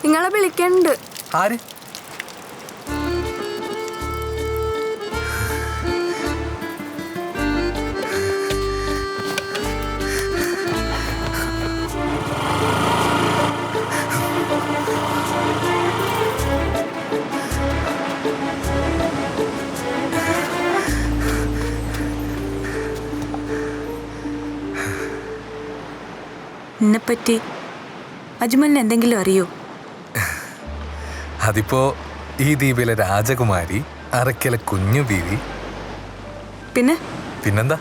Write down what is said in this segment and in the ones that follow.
നിങ്ങളെ വിളിക്കണ്ട്. ആര്? എന്നെപ്പറ്റി അജ്മലിന് എന്തെങ്കിലും അറിയോ? അതിപ്പോ ഈ ദ്വീപിലെ രാജകുമാരി, അറക്കലെ കുഞ്ഞു ബീവി. പിന്നെന്താ,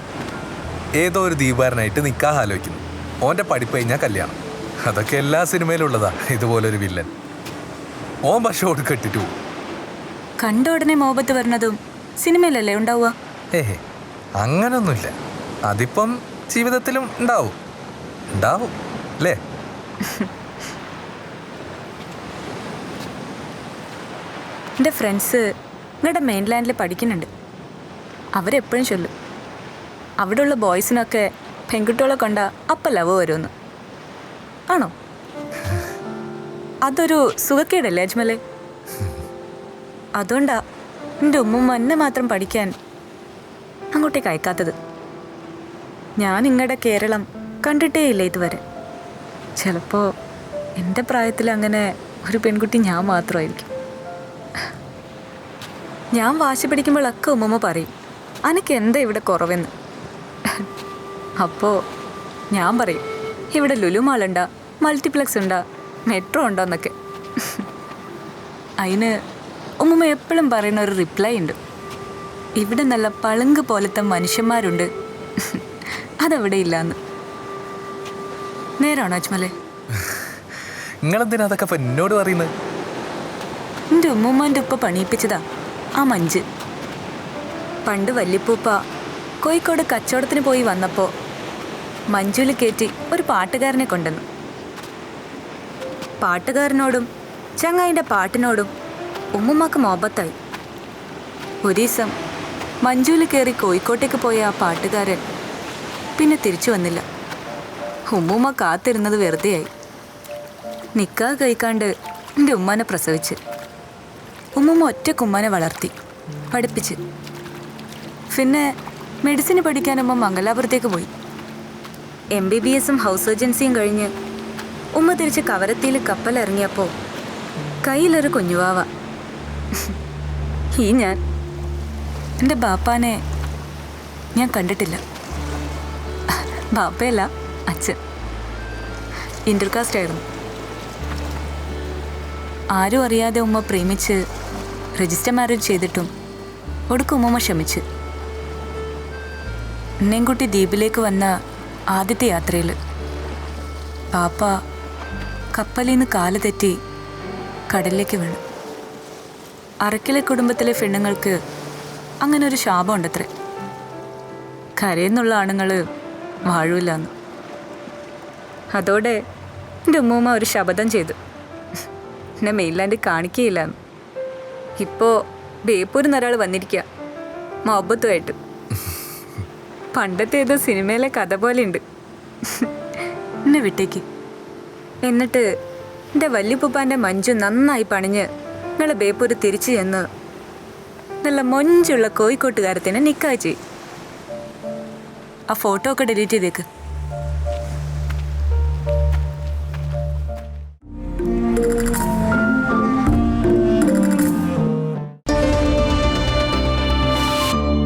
ഏതോ ഒരു ദ്വീപുകാരനായിട്ട് നിക്കാഹ് ആലോചിക്കുന്നു. ഓന്റെ പഠിപ്പ് കഴിഞ്ഞാൽ കല്യാണം. അതൊക്കെ എല്ലാ സിനിമയിലും ഉള്ളതാ ഇതുപോലൊരു വില്ലൻ. ഓൻ പക്ഷെ ഓടിക്കെട്ടിട്ട് പോകും. കണ്ട ഉടനെ മോഹബത്ത് വരുന്നതും സിനിമയിലല്ലേ ഉണ്ടാവുക? അങ്ങനൊന്നുമില്ല. അതിപ്പം ജീവിതത്തിലും ഉണ്ടാവും അല്ലേ? എൻ്റെ ഫ്രണ്ട്സ് നിങ്ങളുടെ മെയിൻലാൻഡിൽ പഠിക്കുന്നുണ്ട്. അവരെപ്പോഴും ചൊല്ലും, അവിടെയുള്ള ബോയ്സിനൊക്കെ പെൺകുട്ടികളെ കണ്ട അപ്പം ലവ് വരുമെന്ന്. ആണോ? അതൊരു സുഖക്കേടല്ലേ അജ്മലെ? അതുകൊണ്ടാ എൻ്റെ ഉമ്മ എന്നെ മാത്രം പഠിക്കാൻ അങ്ങോട്ടേക്ക് അയക്കാത്തത്. ഞാൻ നിങ്ങളുടെ കേരളം കണ്ടിട്ടേ ഇല്ല ഇതുവരെ. ചിലപ്പോൾ എൻ്റെ പ്രായത്തിൽ അങ്ങനെ ഒരു പെൺകുട്ടി ഞാൻ മാത്രമായിരിക്കും. ഞാൻ വാശി പിടിക്കുമ്പോഴൊക്കെ ഉമ്മ പറയും, അനക്ക് എന്താ ഇവിടെ കുറവെന്ന്. അപ്പോൾ ഞാൻ പറയും, ഇവിടെ ലുലു മാളുണ്ടാ, മൾട്ടിപ്ലക്സ് ഉണ്ടാ, മെട്രോ ഉണ്ടോ എന്നൊക്കെ. അതിന് ഉമ്മ എപ്പോഴും പറയുന്ന ഒരു റിപ്ലൈ ഉണ്ട്, ഇവിടെ നല്ല പളുങ്ക് പോലത്തെ മനുഷ്യന്മാരുണ്ട്, അതവിടെ ഇല്ലാന്ന്. നേരാണോ അജ്മലെ? നിങ്ങളെന്തിനാ അതൊക്കെ ഇപ്പൊ എന്നോട് പറയുന്നത്? എൻ്റെ ഉമ്മൂമ്മൻ്റെ ഉപ്പ പണിയിപ്പിച്ചതാ ആ മഞ്ച്. പണ്ട് വല്യപ്പൂപ്പ കോഴിക്കോട് കച്ചവടത്തിന് പോയി വന്നപ്പോൾ മഞ്ജുവിൽ കയറ്റി ഒരു പാട്ടുകാരനെ കൊണ്ടുവന്നു. പാട്ടുകാരനോടും ചങ്ങായിൻ്റെ പാട്ടിനോടും ഉമ്മുമ്മക്ക് മോഹബത്തായി. ഒരു ദിവസം മഞ്ജുവിൽ കയറി കോഴിക്കോട്ടേക്ക് പോയ ആ പാട്ടുകാരൻ പിന്നെ തിരിച്ചു വന്നില്ല. ഉമ്മുമ്മ കാത്തിരുന്നത് വെറുതെയായി. നിക്കാഹ് കഴിക്കാണ്ട് എൻ്റെ ഉമ്മാനെ പ്രസവിച്ച്. ഉമ്മുമ്മ ഒറ്റക്ക് ഉമ്മാനെ വളർത്തി പഠിപ്പിച്ച്. പിന്നെ മെഡിസിന് പഠിക്കാനുമ്മ മംഗലാപുരത്തേക്ക് പോയി. MBBS ഹൗസ് സർജൻസിയും കഴിഞ്ഞ് ഉമ്മ തിരിച്ച് കവരത്തിയിൽ കപ്പലിറങ്ങിയപ്പോൾ കയ്യിലൊരു കുഞ്ഞുവാവ. ഞാൻ എൻ്റെ ബാപ്പാനെ ഞാൻ കണ്ടിട്ടില്ല. ബാപ്പയല്ല, അച്ഛൻ. ഇൻ്റർകാസ്റ്റ് ആയിരുന്നു. ആരും അറിയാതെ ഉമ്മ പ്രേമിച്ച് രജിസ്റ്റർ മാരേജ് ചെയ്തിട്ടും ഒടുക്കം ഉമ്മ ക്ഷമിച്ച്. എന്നെയും കുട്ടി ദ്വീപിലേക്ക് വന്ന ആദ്യത്തെ യാത്രയിൽ പാപ്പ കപ്പലിൽ നിന്ന് കാല് തെറ്റി കടലിലേക്ക് വീണു. അറക്കലെ കുടുംബത്തിലെ പെണ്ണുങ്ങൾക്ക് അങ്ങനെ ഒരു ശാപം ഉണ്ടത്രേ, കരയെന്നുള്ള ആണുങ്ങൾ വാഴൂലെന്ന്. അതോടെ എൻ്റെ ഉമ്മൂമ്മ ഒരു ശപഥം ചെയ്തു, എന്നെ മെയിൻലാൻഡ് കാണിക്കുകയില്ലെന്ന്. ഇപ്പോൾ ബേപ്പൂരിൽ നിന്ന് ഒരാൾ വന്നിരിക്കുക മൊഹബത്തുമായിട്ട്. പണ്ടത്തെ ഏതോ സിനിമയിലെ കഥ പോലെ ഉണ്ട്. എന്നെ വിട്ടേക്ക്. എന്നിട്ട് എൻ്റെ വല്യപ്പൂപ്പാൻ്റെ മഞ്ജു നന്നായി പണിഞ്ഞ് നിങ്ങളെ ബേപ്പൂര് തിരിച്ചു ചെന്ന് നല്ല മൊഞ്ചുള്ള കോഴിക്കോട്ടുകാരത്തിനെ നിക്കാഹ് ചെയ്യും. ആ ഫോട്ടോ ഒക്കെ ഡിലീറ്റ് ചെയ്തേക്ക്.